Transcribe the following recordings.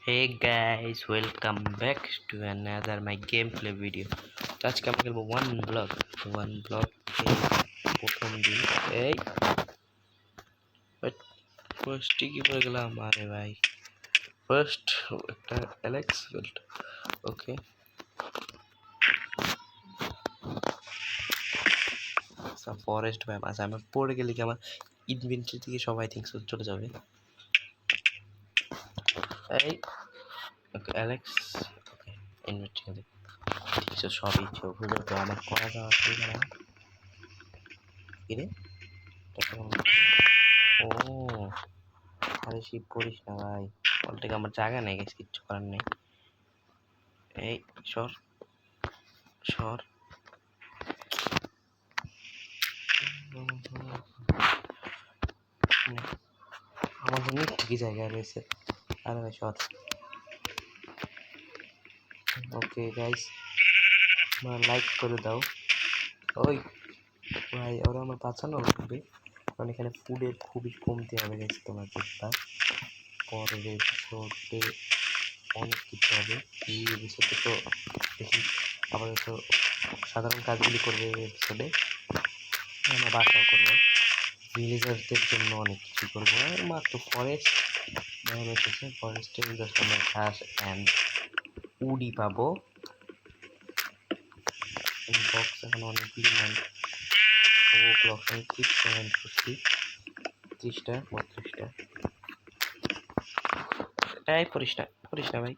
Hey guys, welcome back to another my gameplay video. তো আজকে আমরা খেলবো ওয়ান ব্লক প্রথম দিন এই ফার্স্টে কি পড়ে গেলাম আরে ভাই ফার্স্ট একটা অ্যালেক্স বেল্ট ওকে ফরেস্ট ম্যাপ আছে আমি পড়ে গেলে কি আমার ইনভেন্টরি থেকে সবাই থিংস চলে যাবে এই ওকে অ্যালেক্স ওকে ইনভেন্টরি ঠিক আছে সবই বুঝে তো আমার করা যাওয়া ঠিক না কিরে ও আরে শিব করিস না ভাই অলরেডি আমার জায়গা নেই গেছে কিচ্ছু করার নেই এই সর সর আমার জন্য ঠিকই জায়গা রয়েছে আরে ভাই সর ওকে গাইস তোমরা লাইক করে দাও ওই ভাই ওরা আমার বাঁচানো লাগবে কারণ এখানে ফুডের খুবই কমতি হবে গেছে তোমার যেটা পরের এপিসোডে অনেক কিছু হবে এই এপিসোডে তো দেখি আবার তো সাধারণ কাজগুলি করবে এই এপিসোডে আমরা বাসাও করবো ভিলেজারদের জন্য অনেক কিছু করবো আর মাত্র ফরেস্ট দেখানো এসেছে ফরেস্টের জাস্ট আমরা ঘাস অ্যান্ড উডি পাবো বক্স এখন অনেকগুলি মান ও ব্লক আমি 30 করছি 30টা 32টা এই করিস না ভাই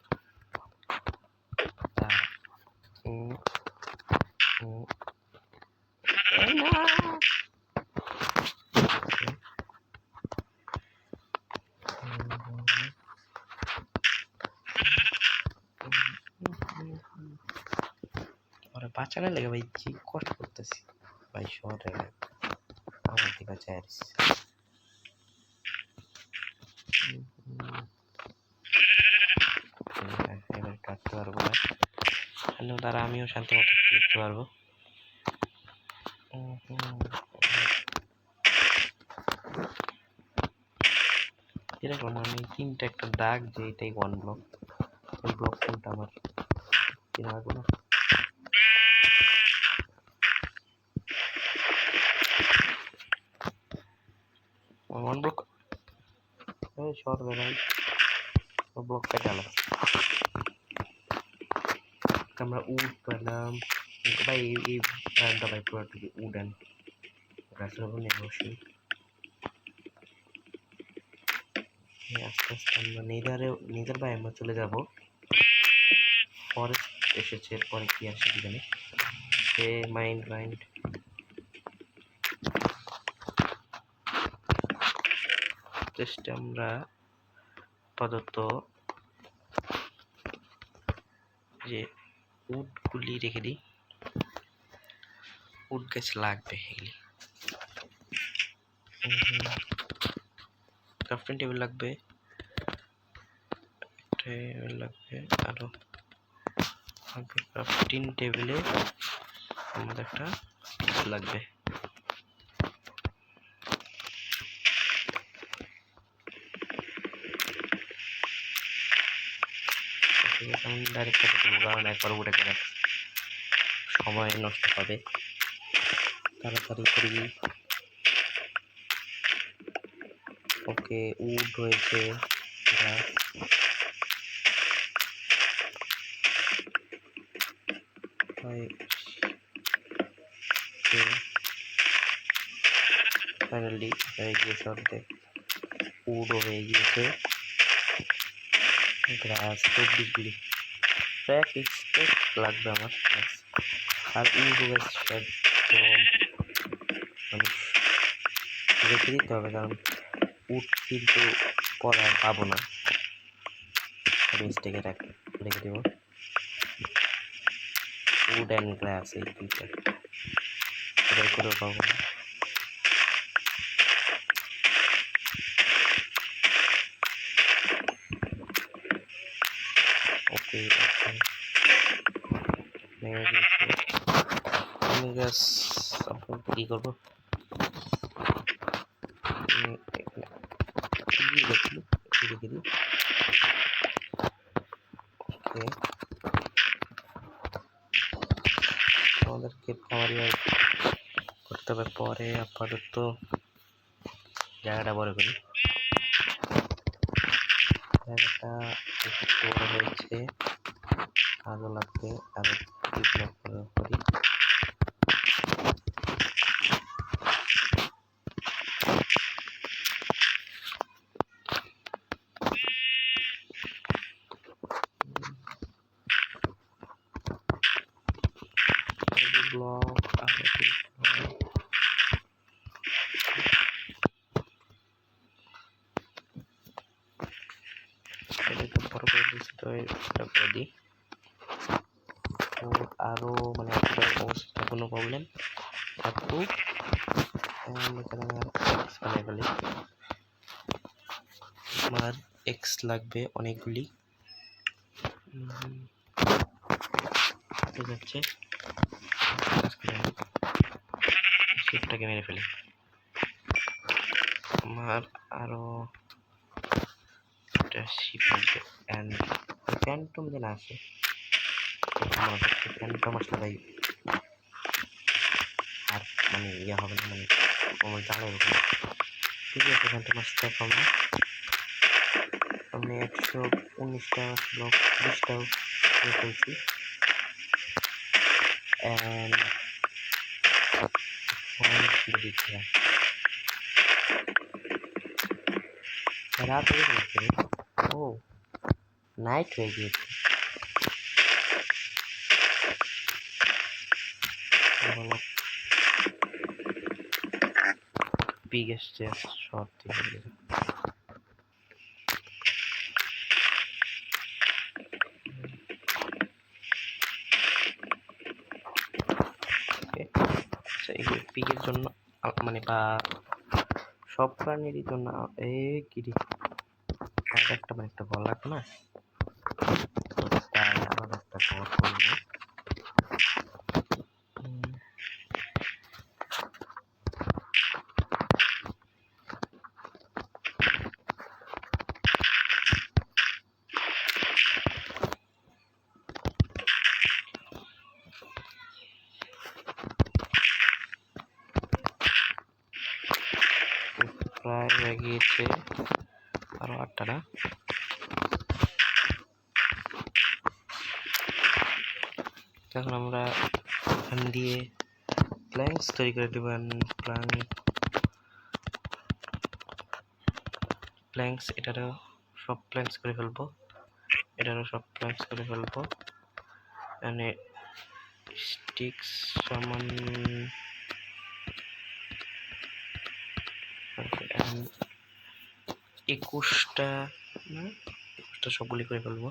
না ওরা বাঁচানো লেগে ভাই কি কষ্ট করতেছি ভাই শহরে আমার দিকে চাইছ এবার কাটতে পারবো না তারা আমিও শান্তি মতো লিখতে পারবো এরকম আমি তিনটা একটা দাগ যে এটাই ওয়ান ব্লক এই ব্লক কোনটা আমার চেনা লাগবে না ওয়ান ব্লক এই শর্ট বেরাই ব্লকটা গেল আমরা উড পেলাম ভাই এই ব্র্যান্ডটা ভাই পুরোটুকু উড অ্যান্ড গাছের উপর নির্ভরশীল আস্তে আস্তে আমরা নেদার ভাই আমরা চলে যাব ফরেস্ট এসেছে এরপরে কি আসে কি জানি সে মাইন্ড চেষ্টা আমরা আপাতত যে উডগুলি রেখে দিই উড গাছ লাগবে এগুলি ক্রাফটিং টেবিল লাগবে আরো ক্রাফটিং টেবিলে আমাদের একটা লাগবে ডাইরেক্ট কারণ একবার উঠে গেলে সময় নষ্ট হবে তাড়াতাড়ি করি ওকে উড হয়েছে ফাইনালি হয়ে গিয়েছে অর্ধেক উডও হয়ে গিয়েছে গ্রাস 24 প্র্যাকটিস লাগবে আমার আর উডও গাছ মানে রেখে দিতে হবে কারণ উড কিন্তু পরে পাবো না মিস্টেকে রেখে দেবো উড অ্যান্ড গ্লাস এই দুইটা এবার করেও পাবো না ওকে আমি গ্যাস কি করবো রেখে দিই আমাদেরকে খামারি করতে হবে পরে। আপাতত জায়গাটা বড় করি। জায়গাটা একটু বড় হয়েছে, আরো লাগবে, আরো ডেভেলপ করি। ব্লক আরো বড় করে দিই। তো আরো মানে অবস্থা কোনো প্রবলেম থাকুক, আমার এক্স লাগবে অনেকগুলি। ঠিক আছে, শিপটাকে মেরে ফেলি। আমার আরো একটা শিপ আছে, ফ্যান্টম যেন আছে। ফ্যান্টম আসলে ভাই আর মানে ইয়ে হবে না, মানে আমার জানা হবে। ঠিক আছে, ফ্যান্টম আসতে পারবো না। আমি 119টা ব্লক 20টাও করে ফেলছি। রাত হয়ে গেছে। ও নাইট হয়ে গিয়েছে। biggest shot থেকে এই পিকের জন্য মানে বা সব প্রাণীরই জন্য এই কিরি একটা মানে একটা বল লাগবে না, তাই আলাদা একটা ঘর করবো। প্রায় হয়ে গিয়েছে, আরো 8টা না। এখন আমরা এখান দিয়ে প্ল্যাঙ্কস তৈরি করে দেবেন। প্ল্যাঙ্কস এটারও সব প্ল্যাঙ্কস করে ফেলবো, এটারও সব প্ল্যাঙ্কস করে ফেলবো। মানে স্টিক্স সমান 21টা না, 21টা সবগুলি করে ফেলবো।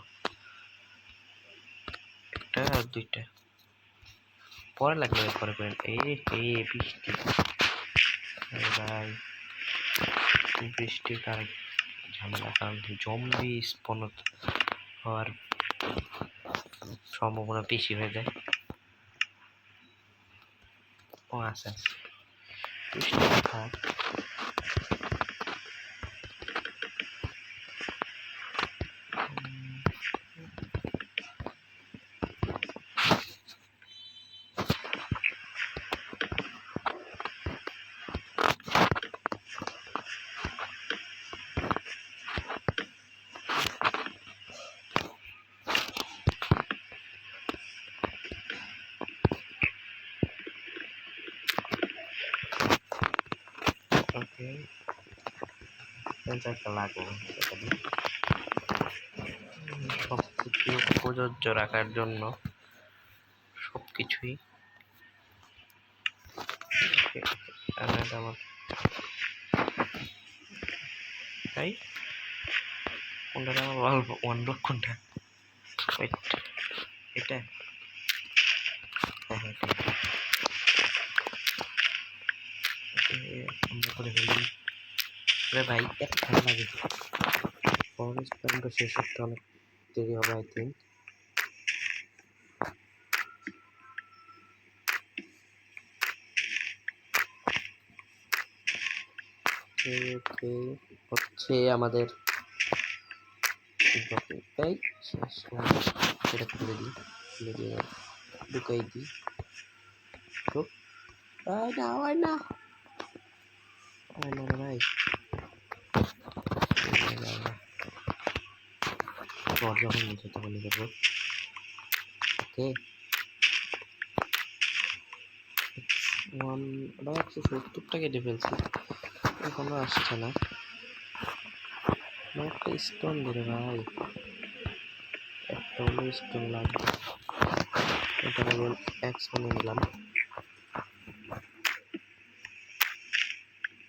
একটা আর 2টা পরে লাগবে, পরে করেন। এই বৃষ্টি ভাই, বৃষ্টির কারণ ঝামেলা, কারণ জম্বি স্পন হওয়ার সম্ভাবনা বেশি হয়ে যায়। ও আচ্ছা, বৃষ্টি থাক। ওকে, একটা লাগবে সব কিছু প্রযোজ্য রাখার জন্য, সব কিছুই আমার তাই। কোনটা আমার ওয়ান ব্লক কোনটা? এটা হ্যাঁ, আমরা করে ফেলি। ভাই এত ভালো লাগে, ফরেস্ট প্ল্যানটা শেষ করতে অনেক দেরি হবে আই থিঙ্ক। হচ্ছে আমাদের এই শেষ এটা খুলে দিই, খুলে দিয়ে ঢুকাই দিই। হয় না ভাই, পর যখন নিচে তখন করবো। ওকে, 170টা কেটে ফেলছি, এখনো আসছে না। একটা স্টোন দিলে ভাই, একটা হলো স্টোন লাগবে। এটা লেভেল একশো নিলাম।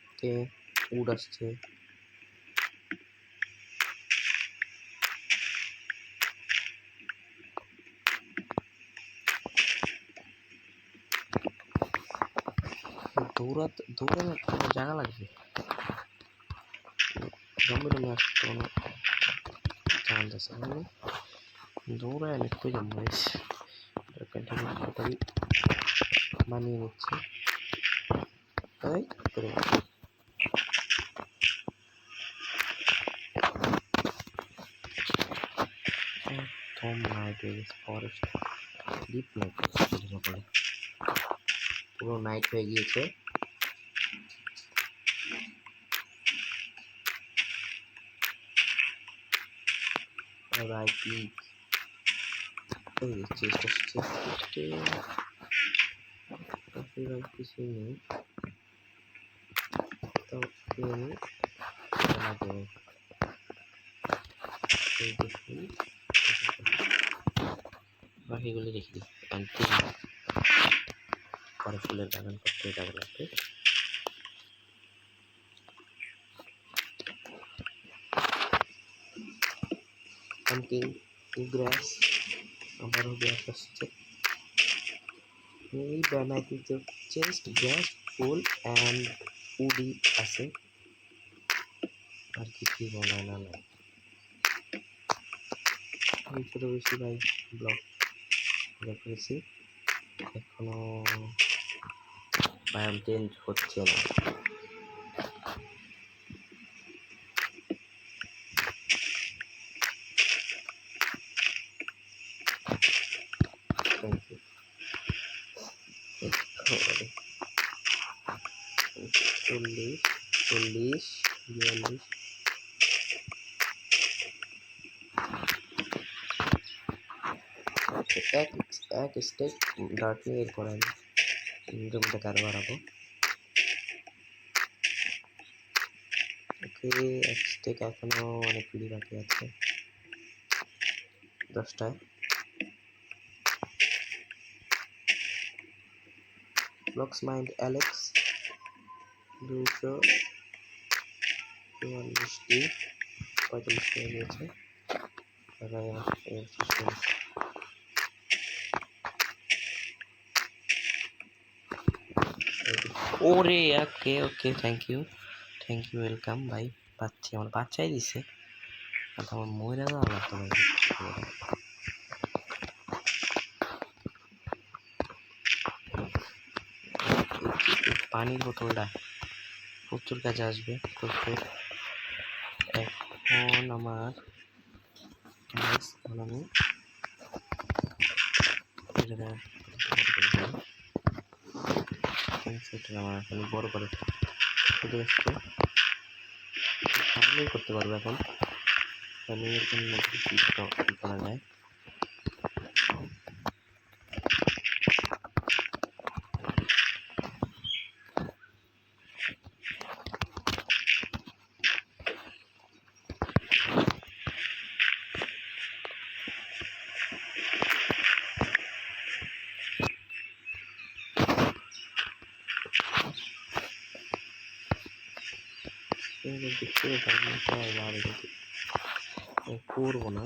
ওকে, উড আসছে। দৌড়ানো একটা জায়গা লাগবে, জম্বির আসতে কোনো চান্স আছে মানে দৌড়ায় অনেক কই জম্বি আছে। টোটালি মানিয়ে নিচ্ছে। তাই করে একদম নাইট হয়ে গেছে, ফরেস্ট ডিপ নাইট বলে, পুরো নাইট হয়ে গিয়েছে। রাইটি চেষ্টা কিছুই নেই, তো বাকিগুলি রেখে দিই, পরে ফুলের বাগান করতে যাবে লাগবে। hunting grass, আমারও গ্রাস আসছে। এই বানাইতে just glass full and woody আছে, আর কিছুই বানায় না। আমি ছোটো বেশি ভাই ব্লগ করেছি, এখনো বায়াম চেঞ্জ হচ্ছে না। চল্লিশ 42 এক স্টেক ডার্ট নিয়ে এরপর আমি জমিটা কার বাড়াবো। ওকে, এক স্টেক এখনো অনেকগুলি বাকি আছে, 10টায়। ব্লকস মাইন্ড অ্যালেক্স 244টি 45 হয়ে গিয়েছে। ওরে ওকে ওকে, থ্যাংক ইউ ওয়েলকাম ভাই। পাচ্ছি, আমার বাচ্চাই দিছে, আমার ময়রা না লাগতো ভাই। পানির বোতলটা প্রচুর কাজে আসবে প্রচুর। এখন আমার আমি আমার এখন বড় করে করতে পারবো। এখন ফার্মিংয়ের জন্য কি করা যায়, করবো না।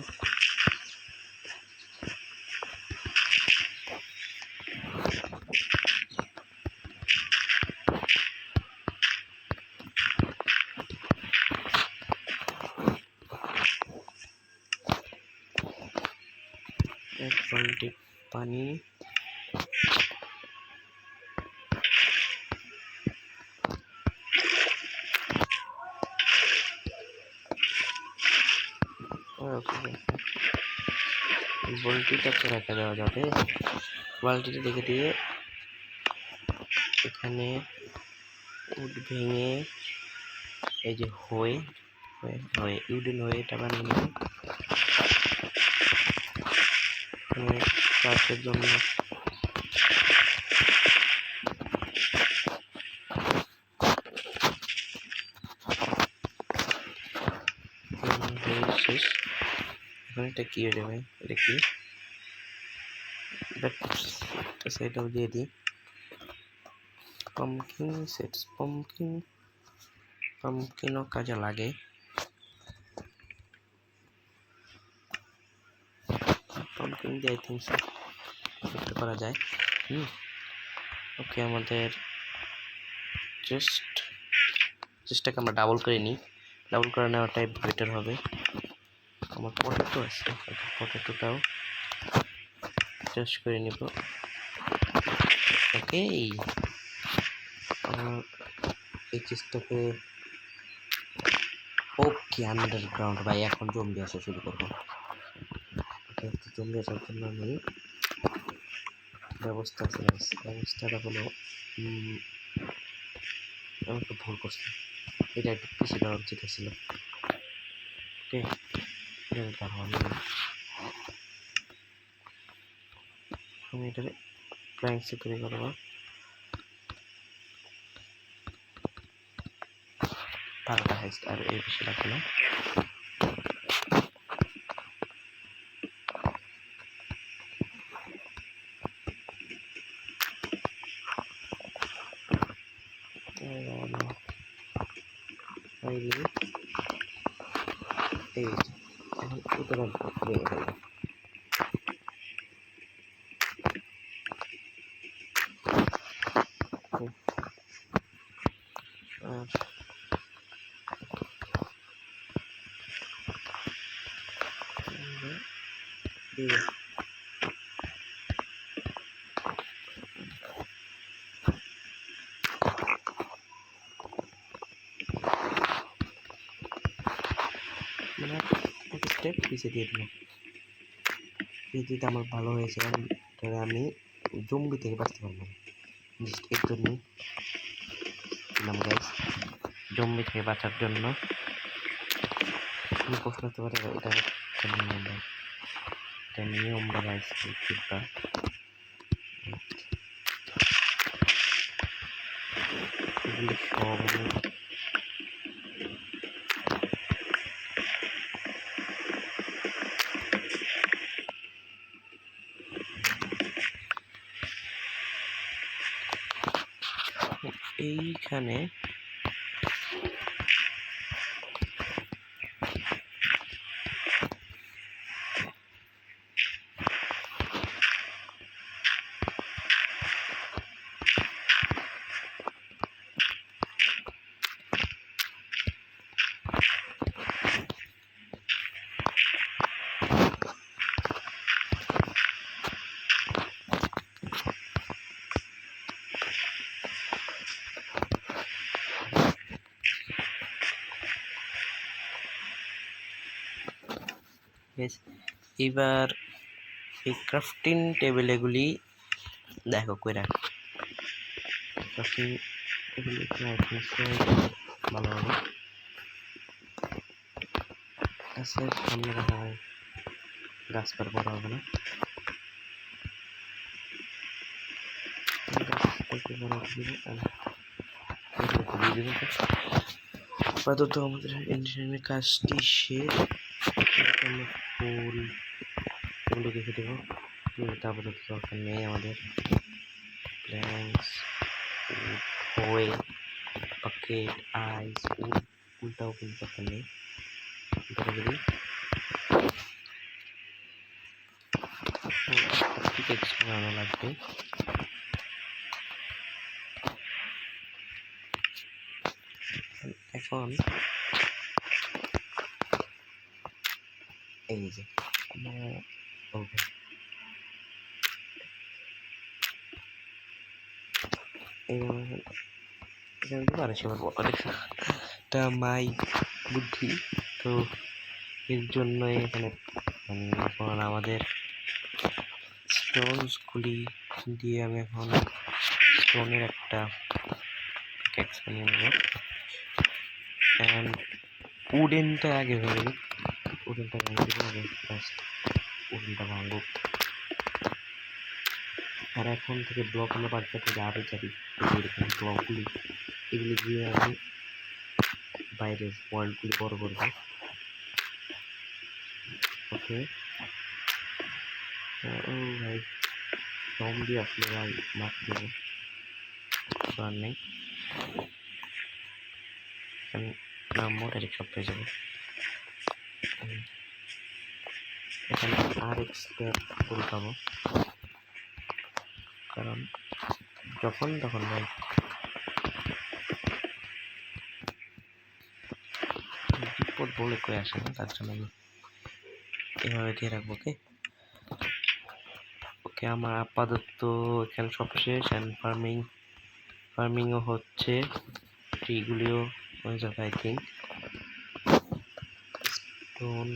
এক বালতি পানি, বালতিটা তো রেখে দেওয়া যাবে, বালতিটা রেখে দিয়ে এখানে উড ভেঙে এই যে হয়ে উডেন হয়ে এটা বানিয়ে নেব। চাষের জন্য শেষ। এখন এটা কি হয়ে যাবে, এটা কি সেটাও দিয়ে দিই। পাম্পকিন সেটস, পাম্পকিনও কাজে লাগে। পাম্পকিন দিয়ে আই থিঙ্ক করতে পারা যায়। ওকে, আমাদের চেষ্টাকে আমরা ডাবল করে নিই, ডাবল করে নেওয়াটাই বেটার হবে। আমার পটেটো আছে, পটেটোটাও টেস্ট করে নিব। ওকে, এই চেষ্টাকে ওকে আন্ডারগ্রাউন্ড ভাই, এখন জম্বি আসা শুরু করবো। জম্বি আসার জন্য আমি ব্যবস্থাটা হলো আমি একটু ভুল করছি, এটা একটু পিছিয়ে দেওয়া উচিত ছিল। ওকে, আমি এটাকে প্ল্যাঙ্কসে তৈরি করবো। বারোটা হাইস্ট আর এই বেশি লাগবে না। এই এখন উপরে ভেঙে ফেলবো। মানে এক স্টেপ পিছিয়ে দিয়ে দিলাম, পিছিয়ে আমার ভালো হয়েছে। আমি জম্বি থেকে বাঁচতে পারবো না, এর জন্যই দিলাম গাইস। জম্বি থেকে বাঁচার জন্য প্রশ্ন করতে পারে এটা নিয়ম বা গাইস কিবা এগুলি সব এইখানে এবার এই ক্রাফটিং টেবিল এগুলি দেখো কইরা ক্রাফটিং টেবিল ভালো হবে। গাছের সামনে রাখা হয়, গাছ পার বড় হবে না। আপাতত আমাদের ইঞ্জিনিয়ারিং কাজটি শেষ। ফুল রেখে দেবো, তারপরে দরকার নেই আমাদের। প্ল্যাঙ্কস, হয়ে বাকেট, আইস, উল্টাও কিন্তু দরকার নেই। বানানো লাগবে। এখন এই যে ওকে, অনেকটা মাই বুদ্ধি, তো এর জন্য এখানে এখন আমাদের স্টোনসগুলি দিয়ে আমি এখন স্টোনের একটা পিকেক্স বানিয়ে নেব। অ্যান্ড উডেনটা আগে হয়ে গেল, উডেনটা ভেঙে দেবো আগে, ফার্স্ট উডেনটা ভাঙবো। আর এখন থেকে ব্লক আমরা বাড়তে থেকে আরও যাবি, এরকম ব্লকগুলি এগুলি দিয়ে আমি বাইরের ওয়ার্ল্ডগুলি বড় করবো। ওকে, ও ভাই জম্বি আসলে ভাই মারতে দেবো, আর নেই নামবো, ডাইরেক্ট সব পেয়ে যাবো। এখানে আর এক্সপের ফুল পাবো, কারণ যখন তখন ভাই বিপদ বলে কয়ে আসে না, তার জন্য আমি এভাবে দিয়ে রাখবো। ওকে ওকে, আমার আপাতত এখানে সব শেষ। অ্যান্ড ফার্মিংও হচ্ছে, ট্রিগুলিও হয়ে যাবে আই থিঙ্ক। স্টোন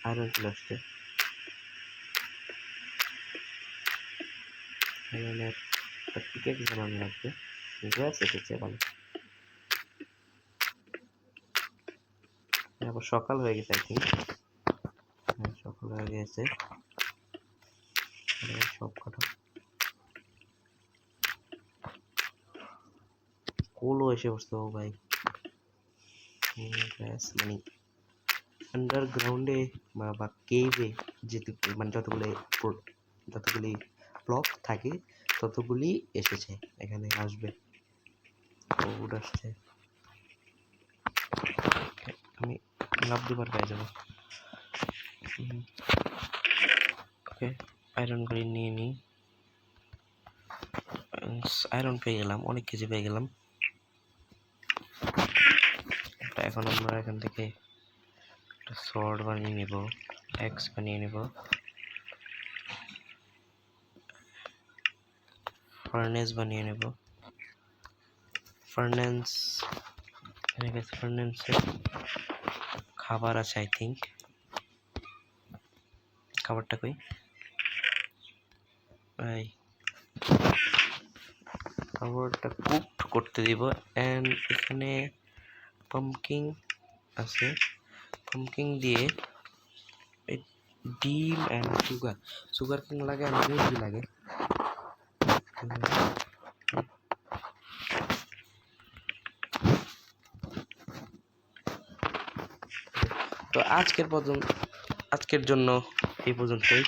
আয়রন চলে আসছে, আয়রনের একটা পিকেক্স বানানো লাগবে। গ্যাস এসেছে ভালো, আবার সকাল হয়ে গেছে আই থিঙ্ক। হ্যাঁ সকাল হয়ে গেছে, সব কটা কোলও এসে বসতো ভাই। গ্যাস মানে আন্ডারগ্রাউন্ডে বা কেভে যেটুকু মানে যতগুলি ব্লক থাকে ততগুলি এসেছে, এখানে আসবে, উড আসছে। আমি লাভ দুবার পেয়ে যাবো। ওকে, আয়রন করে নিয়ে নিই। আয়রন পেয়ে গেলাম, অনেক কিছু পেয়ে গেলাম। এখন আমরা এখান থেকে একটা সর্ড বানিয়ে নেব, অ্যাক্স বানিয়ে নেব, ফার্নেস বানিয়ে নেব। ফার্নেন্সে খাবার আছে আই থিঙ্ক, খাবারটা কই ভাই, খাবারটা কুকড করতে দিব। অ্যান্ড এখানে পাম্পকিন আছে, পাম্পকিন দিয়ে ডিম অ্যান্ড সুগার কিং লাগে, আর মুরগি লাগে। তো আজকের জন্য এই পর্যন্তই,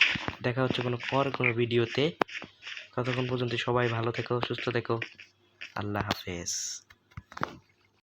দেখা হচ্ছে কোনো ভিডিওতে। ততক্ষণ পর্যন্ত সবাই ভালো থেকো, সুস্থ থেকো, আল্লাহ হাফেজ।